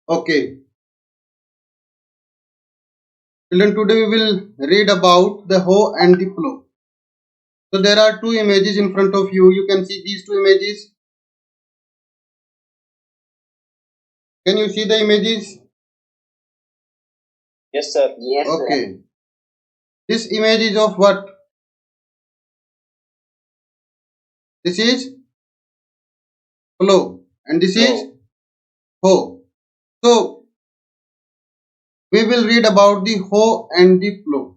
Okay, children, today we will read about the hoe and the plow. So there are two images in front of you. You can see these two images. Can you see the images? Yes, sir. Yes, sir. Okay. This image is of what? This is plow and this is Flow. hoe. So we will read about the hoe and the plow.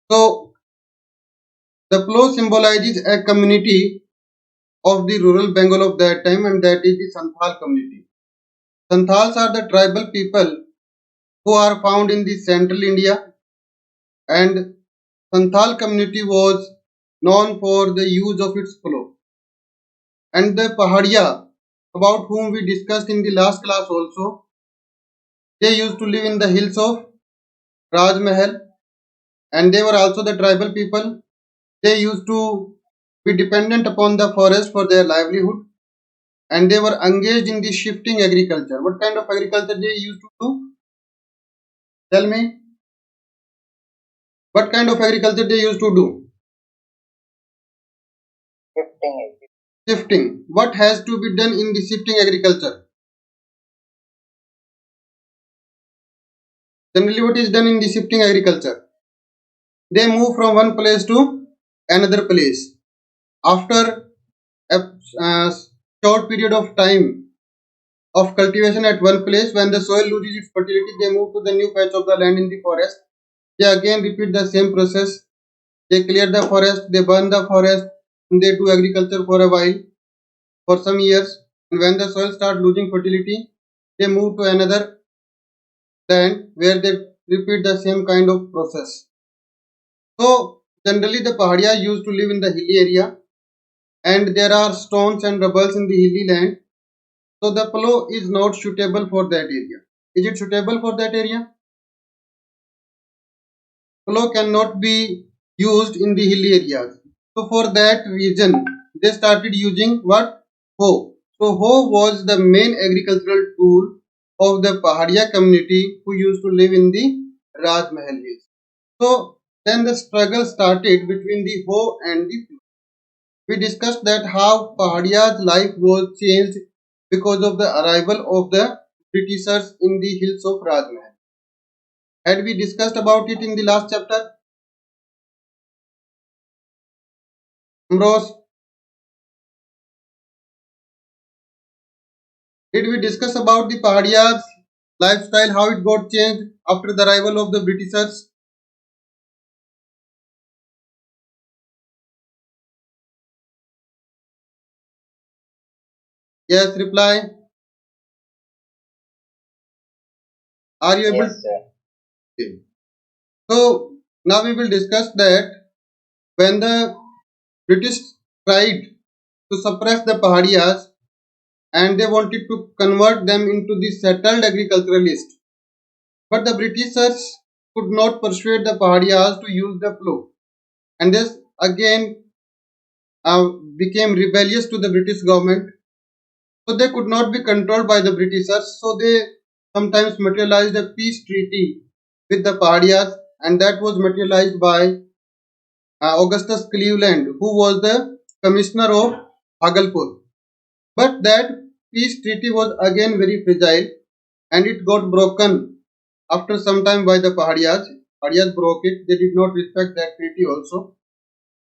So the plow symbolizes a community of the rural Bengal of that time, and that is the Santhal community. Santhals are the tribal people who are found in the central India, and Santhal community was known for the use of its plow. And the Pahadia, about whom we discussed in the last class also, they used to live in the hills of Rajmahal, and they were also the tribal people. They used to be dependent upon the forest for their livelihood, and they were engaged in the shifting agriculture. What kind of agriculture they used to do? Tell me. What kind of agriculture they used to do? Shifting. Shifting. What has to be done in the shifting agriculture? Generally, what is done in the shifting agriculture? They move from one place to another place. After a short period of time of cultivation at one place, when the soil loses its fertility, they move to the new patch of the land in the forest. They again repeat the same process. They clear the forest, they burn the forest, and they do agriculture for a while, for some years. And when the soil starts losing fertility, they move to another land where they repeat the same kind of process. So generally the Pahadia used to live in the hilly area, and there are stones and rubbles in the hilly land. So the plow is not suitable for that area. Is it suitable for that area? Plow cannot be used in the hilly areas. So for that reason, they started using what? Hoe. So hoe was the main agricultural tool of the Pahadia community who used to live in the Rajmahal hills. So then the struggle started between the hoe and the plow. We discussed that how Pahadia's life was changed because of the arrival of the Britishers in the hills of Rajmahal. Had we discussed about it in the last chapter? Ambrose, did we discuss about the Pahadia's lifestyle, how it got changed after the arrival of the Britishers? Yes, reply. Are you able Yes, sir. to? So now we will discuss that when the British tried to suppress the Pahadias and they wanted to convert them into the settled agriculturalists, but the Britishers could not persuade the Pahadias to use the plow, and this again became rebellious to the British government. So they could not be controlled by the Britishers. So they sometimes materialized a peace treaty with the Pahadias, and that was materialized by Augustus Cleveland, who was the commissioner of Bhagalpur. But that peace treaty was again very fragile, and it got broken after some time by the Pahadias. Pahadias broke it. They did not respect that treaty also.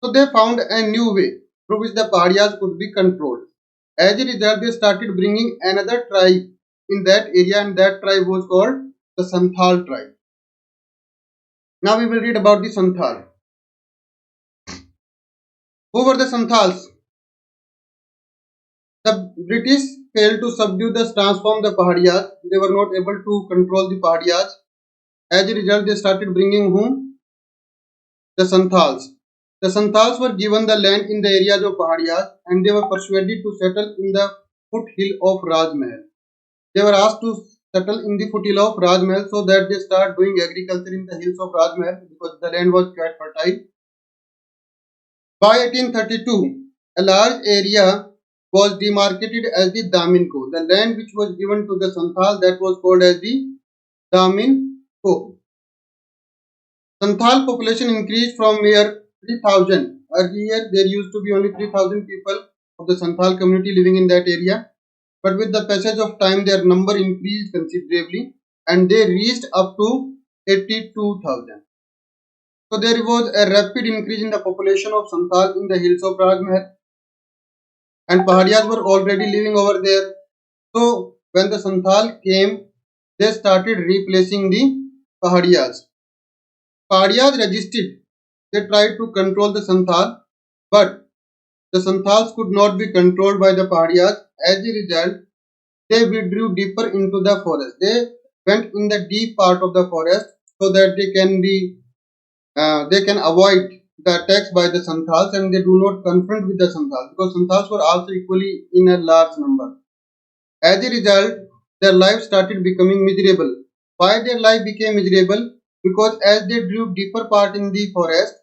So they found a new way through which the Pahadias could be controlled. As a result, they started bringing another tribe in that area, and that tribe was called the Santhal tribe. Now we will read about the Santhal. Who were the Santhals? The British failed to subdue the transform the Pahadias. They were not able to control the Pahadias. As a result, they started bringing whom? The Santhals. The Santhals were given the land in the areas of Pahadiyas, and they were persuaded to settle in the foothill of Rajmahal. They were asked to settle in the foothill of Rajmahal so that they start doing agriculture in the hills of Rajmahal because the land was quite fertile. By 1832, a large area was demarcated as the Daminko. The land which was given to the Santhal, that was called as the Daminko. Santhal population increased from mere 3,000. Earlier, there used to be only 3,000 people of the Santhal community living in that area. But with the passage of time, their number increased considerably and they reached up to 82,000. So there was a rapid increase in the population of Santhal in the hills of Rajmahal, and Pahadiyas were already living over there. So when the Santhal came, they started replacing the Pahadiyas. Pahadiyas resisted. They tried to control the Santhal, but the Santhals could not be controlled by the Pahadiyas. As a result, they withdrew deeper into the forest. They went in the deep part of the forest so that they can avoid the attacks by the Santhals and they do not confront with the Santhals, because Santhals were also equally in a large number. As a result, their life started becoming miserable. Why their life became miserable? Because as they drew deeper part in the forest,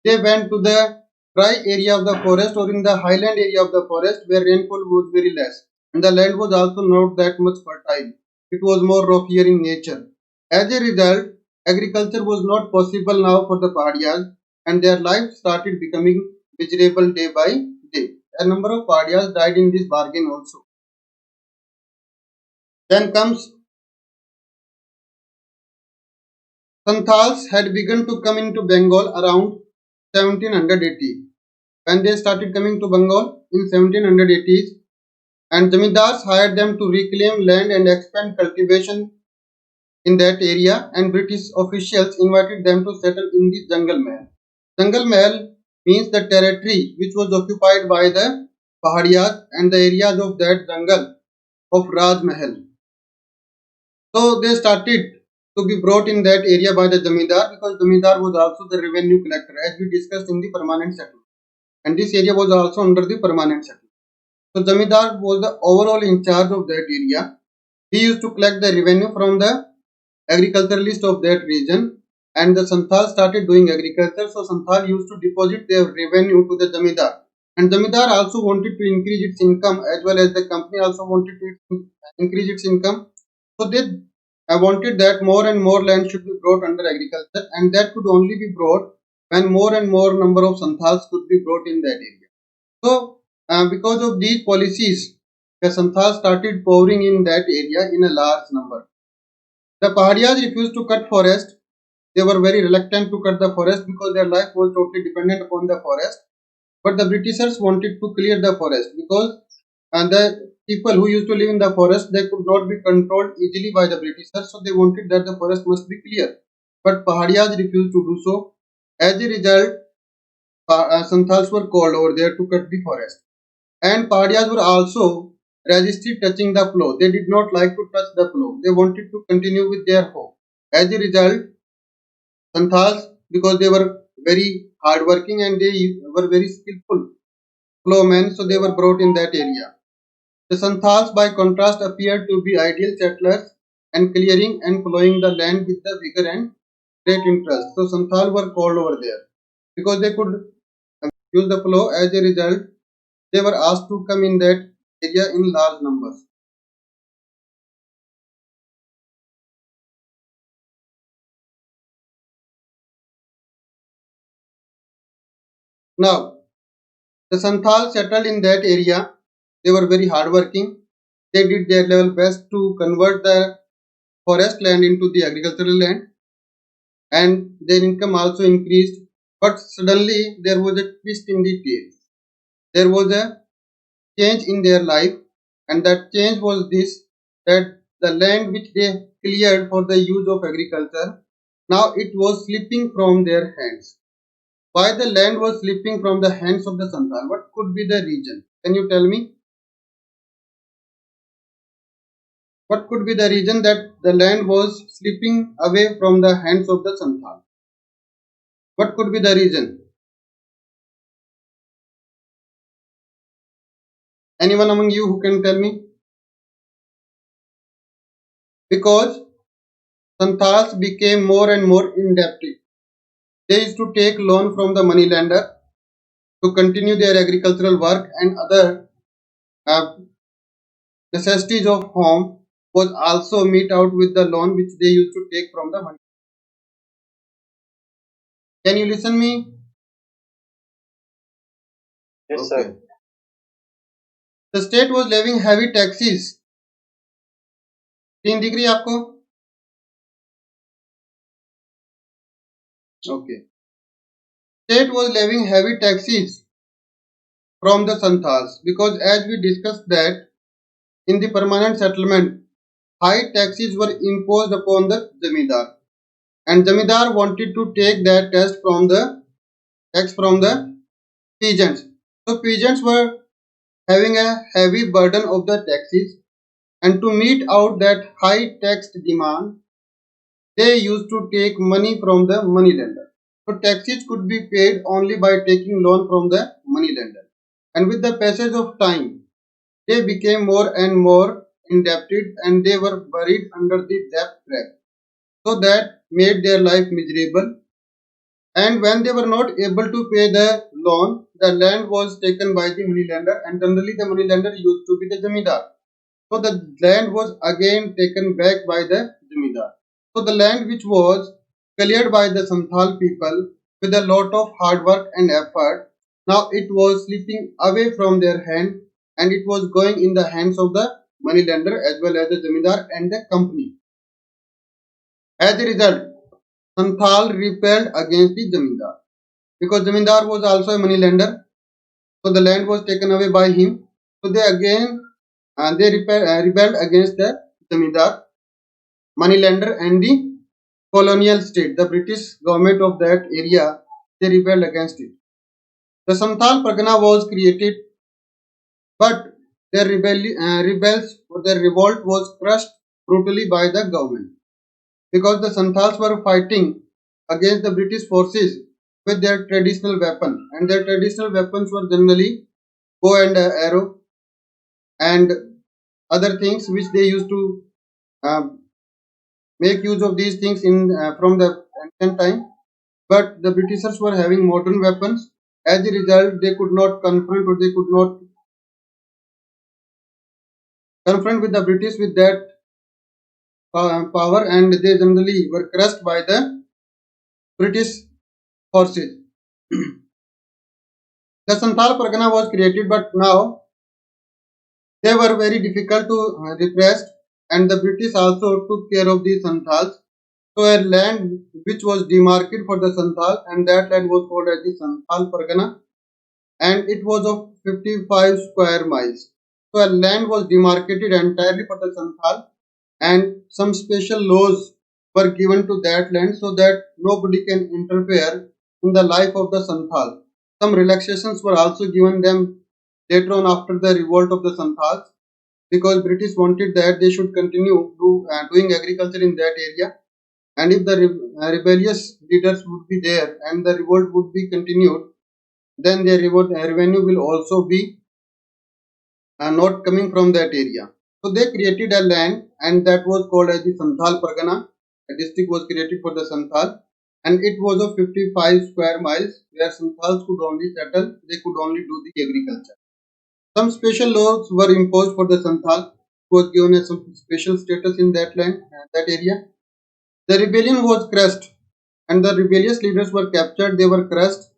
they went to the dry area of the forest or in the highland area of the forest where rainfall was very less and the land was also not that much fertile. It was more rockier in nature. As a result, agriculture was not possible now for the Pahadiyas and their life started becoming miserable day by day. A number of Pahadiyas died in this bargain also. Then comes Santhals had begun to come into Bengal around 1780. When they started coming to Bengal in 1780s, and zamindars hired them to reclaim land and expand cultivation in that area, and British officials invited them to settle in the Jungle Mahal. Jungle Mahal means the territory which was occupied by the Pahadiyas and the areas of that jungle of Raj Mahal. So they started to be brought in that area by the Zamindar, because Zamindar was also the revenue collector, as we discussed in the permanent settlement. And this area was also under the permanent settlement. So Zamindar was the overall in charge of that area. He used to collect the revenue from the agriculturalist of that region, and the Santhal started doing agriculture. So Santhal used to deposit their revenue to the Zamindar. And Zamindar also wanted to increase its income, as well as the company also wanted to increase its income. So they wanted that more and more land should be brought under agriculture, and that could only be brought when more and more number of Santhals could be brought in that area. So because of these policies, the Santhals started pouring in that area in a large number. The Pahadiyas refused to cut forest. They were very reluctant to cut the forest because their life was totally dependent upon the forest. But the Britishers wanted to clear the forest because the people who used to live in the forest, they could not be controlled easily by the Britishers, so they wanted that the forest must be clear. But Pahadiyas refused to do so. As a result, Santhals were called over there to cut the forest. And Pahadiyas were also resisted touching the plough. They did not like to touch the plough. They wanted to continue with their hoe. As a result, Santhals, because they were very hardworking and they were very skillful plowmen, so they were brought in that area. The Santhals, by contrast, appeared to be ideal settlers and clearing and plowing the land with the vigor and great interest. So Santhal were called over there because they could use the plow. As a result, they were asked to come in that area in large numbers. Now, the Santhal settled in that area. They were very hardworking. They did their level best to convert the forest land into the agricultural land, and their income also increased. But suddenly there was a twist in the tale. There was a change in their life, and that change was this, that the land which they cleared for the use of agriculture, now it was slipping from their hands. Why the land was slipping from the hands of the Santhal? What could be the reason? Can you tell me? What could be the reason that the land was slipping away from the hands of the Santhal? What could be the reason? Anyone among you who can tell me? Because Santhals became more and more indebted. They used to take loan from the moneylender to continue their agricultural work, and other uh, necessities of home was also meet out with the loan which they used to take from the money. Can you listen me? Yes, Okay. sir. The state was levying heavy taxes. 3 degree आपको? Okay. State was levying heavy taxes from the Santals because as we discussed that in the permanent settlement, high taxes were imposed upon the Zamindar, and Zamindar wanted to take that tax from the peasants. So peasants were having a heavy burden of the taxes, and to meet out that high tax demand, they used to take money from the moneylender. So taxes could be paid only by taking loan from the moneylender. And with the passage of time, they became more and more indebted and they were buried under the debt trap. So that made their life miserable. And when they were not able to pay the loan, the land was taken by the moneylender, and generally the moneylender used to be the zamindar. So the land was again taken back by the zamindar. So the land which was cleared by the Santhal people with a lot of hard work and effort, now it was slipping away from their hand and it was going in the hands of the moneylender as well as the zamindar and the company. As a result, Santhal rebelled against the zamindar because zamindar was also a moneylender. So the land was taken away by him. So they again rebelled against the zamindar, moneylender, and the colonial state. The British government of that area, they rebelled against it. The Santhal Pargana was created, but their revolt was crushed brutally by the government because the Santhals were fighting against the British forces with their traditional weapon, and their traditional weapons were generally bow and arrow and other things which they used to um, make use of these things in from the ancient time. But the Britishers were having modern weapons. As a result, they could not confront or they could not confront with the British with that power, and they generally were crushed by the British forces. The Santhal Pargana was created, but now they were very difficult to repress, and the British also took care of the Santhals. So a land which was demarcated for the Santhal, and that land was called as the Santhal Pargana, and it was of 55 square miles. So a land was demarcated entirely for the Santhal, and some special laws were given to that land so that nobody can interfere in the life of the Santhal. Some relaxations were also given them later on after the revolt of the Santhals because British wanted that they should continue doing agriculture in that area, and if the rebellious leaders would be there and the revolt would be continued, then their revenue will also be not coming from that area. So they created a land and that was called as the Santhal Pargana. A district was created for the Santhal and it was of 55 square miles where Santhals could only settle, they could only do the agriculture. Some special laws were imposed for the Santhal, who was given a some special status in that land, that area. The rebellion was crushed and the rebellious leaders were captured, they were crushed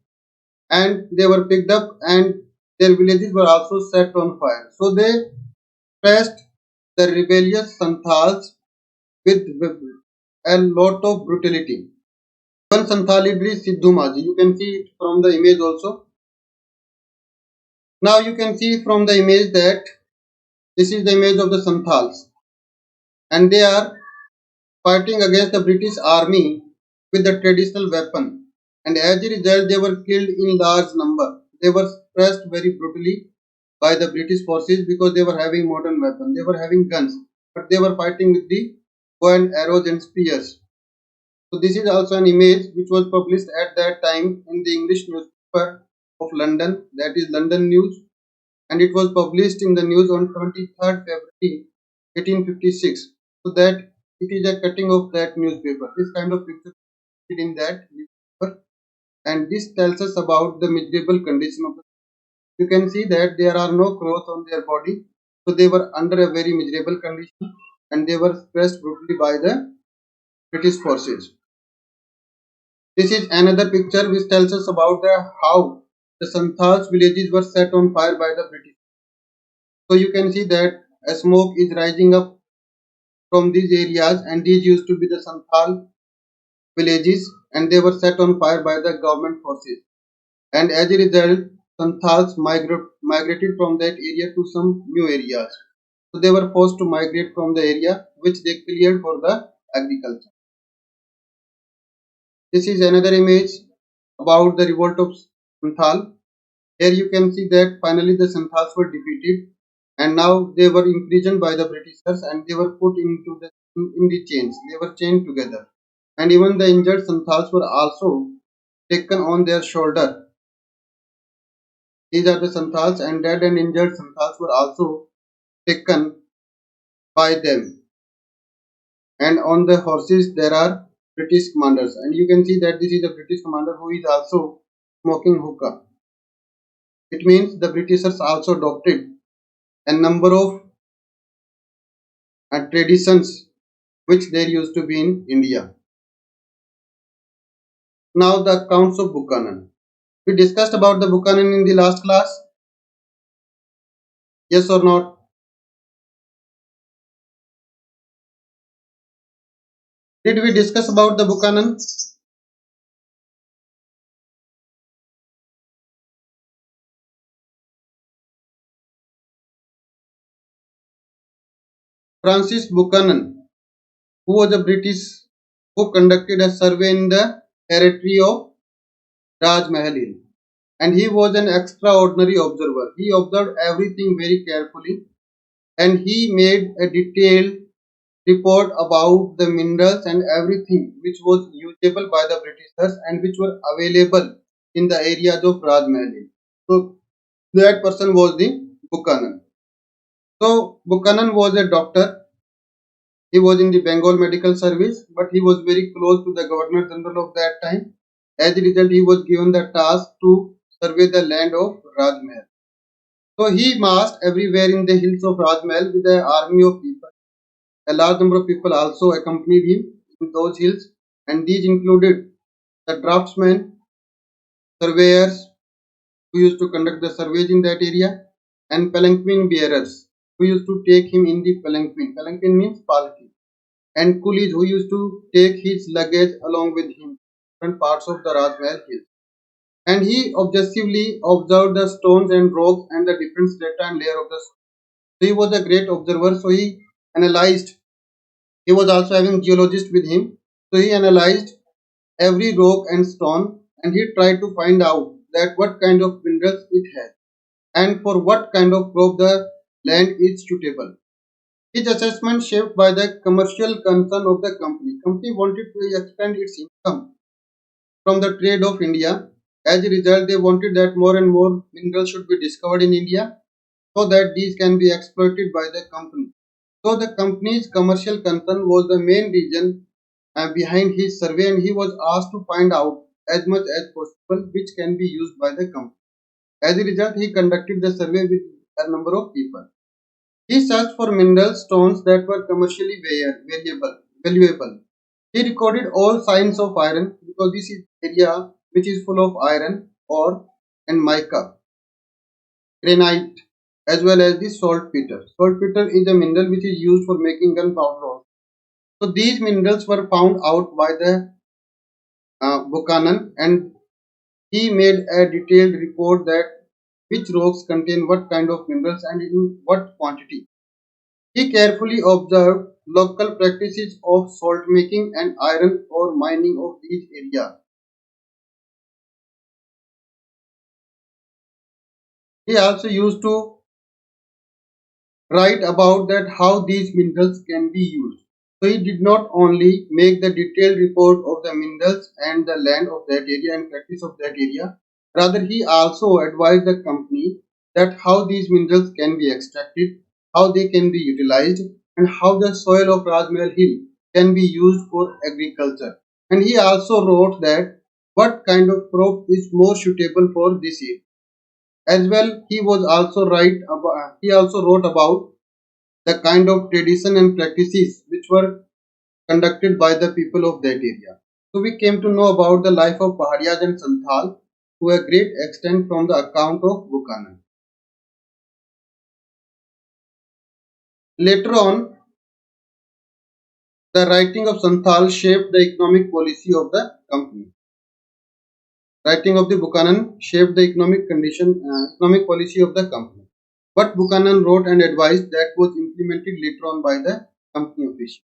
and they were picked up and their villages were also set on fire. So they pressed the rebellious Santhals with a lot of brutality. One Santhal leader is Sidhu Maji. You can see it from the image also. Now you can see from the image that this is the image of the Santhals and they are fighting against the British army with the traditional weapon. And as a result, they were killed in large number. They were pressed very brutally by the British forces because they were having modern weapons. They were having guns, but they were fighting with the bow and arrows and spears. So this is also an image which was published at that time in the English newspaper of London, that is London News, and it was published in the news on 23rd February 1856. So that it is a cutting of that newspaper. This kind of picture is in that newspaper, and this tells us about the miserable condition of the you can see that there are no clothes on their body. So they were under a very miserable condition and they were suppressed brutally by the British forces. This is another picture which tells us about how the Santals villages were set on fire by the British. So you can see that a smoke is rising up from these areas, and these used to be the Santhal villages, and they were set on fire by the government forces. And as a result, Santhals migrated from that area to some new areas. So they were forced to migrate from the area which they cleared for the agriculture. This is another image about the revolt of Santhal. Here you can see that finally the Santhals were defeated and now they were imprisoned by the Britishers and they were put into in the chains. They were chained together. And even the injured Santhals were also taken on their shoulder. These are the Santhals, and dead and injured Santhals were also taken by them. And on the horses there are British commanders. And you can see that this is a British commander who is also smoking hookah. It means the Britishers also adopted a number of traditions which there used to be in India. Now the accounts of Buchanan. We discussed about the Buchanan in the last class. Yes or not? Did we discuss about the Buchanan? Francis Buchanan, who was a British who conducted a survey in the territory of Raj Mahal Hill. And he was an extraordinary observer. He observed everything very carefully and he made a detailed report about the minerals and everything which was usable by the Britishers and which were available in the areas of Raj Mahal Hill. So that person was the Buchanan. So Buchanan was a doctor. He was in the Bengal Medical Service, but he was very close to the Governor General of that time. As a result, he was given the task to survey the land of Rajmahal. So he marched everywhere in the hills of Rajmahal with an army of people. A large number of people also accompanied him in those hills, and these included the draftsmen, surveyors who used to conduct the surveys in that area, and palanquin bearers who used to take him in the palanquin. Palanquin means palki. And coolies who used to take his luggage along with him different parts of the Rajmahal hill. And he obsessively observed the stones and rocks and the different strata and layer of the soil. So he was a great observer, so he analyzed. He was also having geologist with him, so he analyzed every rock and stone and he tried to find out that what kind of minerals it has and for what kind of crop the land is suitable. His assessment shaped by the commercial concern of the company. Company wanted to expand its income from the trade of India. As a result, they wanted that more and more minerals should be discovered in India so that these can be exploited by the company. So the company's commercial concern was the main reason behind his survey and he was asked to find out as much as possible which can be used by the company. As a result, he conducted the survey with a number of people. He searched for mineral stones that were commercially valuable. He recorded all signs of iron because this is area which is full of iron, ore, and mica, granite, as well as the saltpeter. Saltpeter is a mineral which is used for making gunpowder. So these minerals were found out by the Buchanan, and he made a detailed report that which rocks contain what kind of minerals and in what quantity. He carefully observed local practices of salt making and iron ore mining of these areas. He also used to write about that how these minerals can be used. So he did not only make the detailed report of the minerals and the land of that area and practice of that area, rather he also advised the company that how these minerals can be extracted, how they can be utilized, and how the soil of Rajmahal Hill can be used for agriculture. And he also wrote that what kind of crop is more suitable for this area. As well, he also wrote about the kind of tradition and practices which were conducted by the people of that area. So we came to know about the life of Pahadiyas and Santhal to a great extent from the account of Buchanan. Later on, the writing of Santhal shaped the economic policy of the company. Writing of the Buchanan shaped the economic policy of the company. What Buchanan wrote and advised that was implemented later on by the company officials.